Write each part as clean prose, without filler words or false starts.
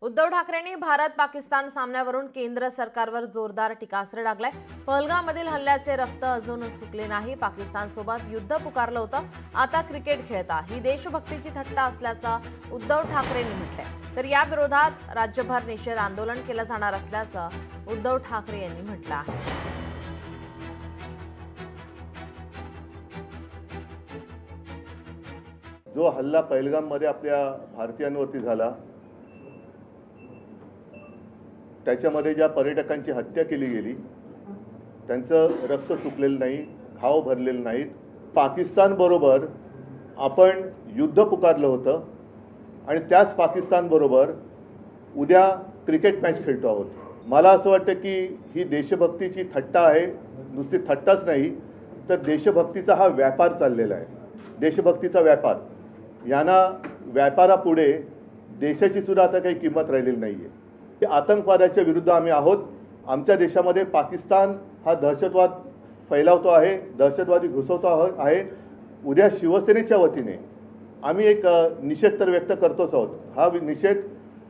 उद्धव ठाकरेंनी भारत पाकिस्तान सामन्यावरून केंद्र सरकारवर जोरदार टीकास्त्र डागलाय। पहलगाममधील हल्ल्याचे रक्त अजून सुकले नाही। पाकिस्तानसोबत युद्ध पुकारलं होतं, आता क्रिकेट खेळता, ही देशभक्तीची थट्टा असल्याचं उद्धव ठाकरेंनी म्हटलंय। तर या विरोधात राज्यभर निषेध आंदोलन केलं जाणार असल्याचं उद्धव ठाकरे यांनी म्हटलं आहे। जो हल्ला पहलगाममध्ये आपल्या भारतीयांवरती झाला, त्याच्यामध्ये ज्या पर्यटकांची हत्या केली गेली, त्यांचं रक्त सुकलेलं नाही, घाव भरलेले नाहीत। पाकिस्तान बरोबर आपण युद्ध पुकारलं होतं आणि त्याच पाकिस्तान बरोबर उद्या क्रिकेट मॅच खेळतो आहोत। मला असं वाटतं की ही देशभक्तीची थट्टा आहे, नुसती थट्टाच नाही तर देशभक्तीचा हा व्यापार चाललेला आहे। देशभक्तीचा व्यापार, यांना व्यापारापुढे देशाची सुद्धा आता काही किंमत राहिलेली नाहीये। आतंकवादाच्या विरुद्ध आम्ही आहोत। आमच्या देशामध्ये पाकिस्तान हा दहशतवाद फैलावतो आहे, दहशतवादी घुसवतो आहे। उद्या शिवसेनेच्या वतीने आम्ही एक निषेध तर व्यक्त करतोच आहोत। हा निषेध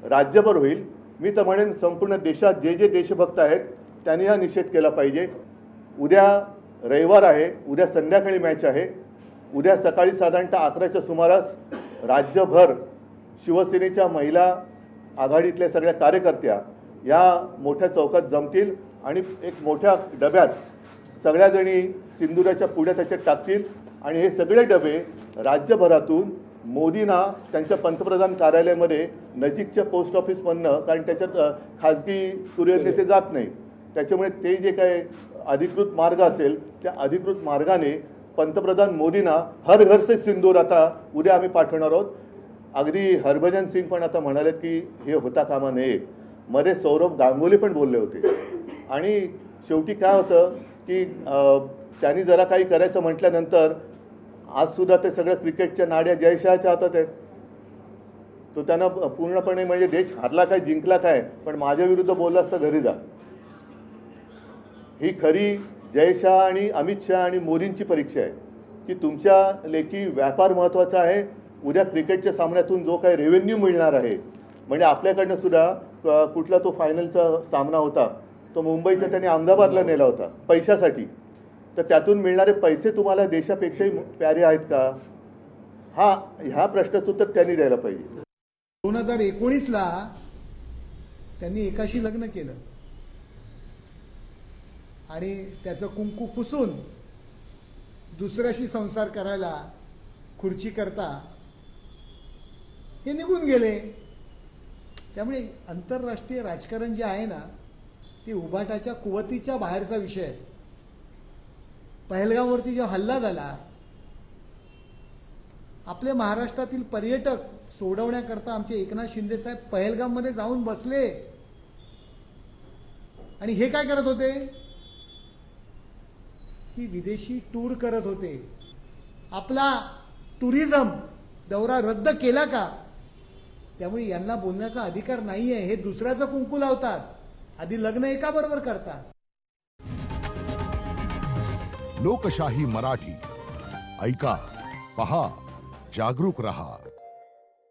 राज्यभर होईल। मी तर म्हणेन संपूर्ण देशात जे जे देशभक्त आहेत त्यांनी हा निषेध केला पाहिजे। उद्या रविवार आहे, उद्या संध्याकाळी मॅच आहे। उद्या सकाळी साधारणतः 11च्या सुमारास राज्यभर शिवसेनेच्या महिला आघाडीतल्या सगळ्या कार्यकर्त्या या मोठ्या चौकात जमतील आणि एक मोठ्या डब्यात सगळ्या जणी सिंदुराच्या पुढे त्याच्यात टाकतील आणि हे सगळे डबे राज्यभरातून मोदींना त्यांच्या पंतप्रधान कार्यालयामध्ये नजीकच्या पोस्ट ऑफिसमधनं, कारण त्याच्यात खाजगी कुरिअर नेते जात नाही, त्याच्यामुळे ते जे काही अधिकृत मार्ग असेल त्या अधिकृत मार्गाने पंतप्रधान मोदींना हर घर से सिंदूर आता उद्या आम्ही पाठवणार आहोत। अगदी हरभजन सिंग पण आता म्हणाले की हे होता कामा नये। मध्ये सौरभ गांगुली पण बोलले होते आणि शेवटी काय होतं की त्यांनी जरा काही करायचं म्हटल्यानंतर आज सुद्धा ते सगळं क्रिकेटच्या नाड्या जयशाहच्या हातात आहेत। तो त्यांना पूर्णपणे म्हणजे देश हारला काय जिंकला काय, पण माझ्या विरुद्ध बोलला असता घरी जा। ही खरी जयशाह आणि अमित शाह आणि मोदींची परीक्षा आहे की तुमच्या लेखी व्यापार महत्त्वाचा आहे। उद्या क्रिकेटच्या सामन्यातून जो काही रेव्हेन्यू मिळणार आहे, म्हणजे आपल्याकडनं सुद्धा कुठला तो फायनलचा सामना होता तो मुंबईचा त्यांनी अहमदाबादला नेला होता पैशासाठी, तर त्यातून मिळणारे पैसे तुम्हाला देशापेक्षाही प्यारे आहेत का? ह्या प्रश्नाचं उत्तर त्यांनी द्यायला पाहिजे। 2019ला त्यांनी एकाशी लग्न केलं आणि त्याचं कुंकू पुसून दुसऱ्याशी संसार करायला खुर्ची करता हे निघून गेले। त्यामुळे आंतरराष्ट्रीय राजकारण जे आहे ना ते उभाटाच्या कुवतीच्या बाहेरचा विषय आहे। पहलगामवरती जो हल्ला झाला, आपल्या महाराष्ट्रातील पर्यटक सोडवण्याकरता आमचे एकनाथ शिंदे साहेब पहलगाममध्ये जाऊन बसले आणि हे काय करत होते की विदेशी टूर करत होते। आपला टुरिझम दौरा रद्द केला का? त्यामुळे यांना बोलण्याचा अधिकार नाहीये। हे दुसऱ्याचं कुंकू लावतात, आधी लग्न एका बरोबर करतात। लोकशाही मराठी ऐका, पहा, जागरूक रहा।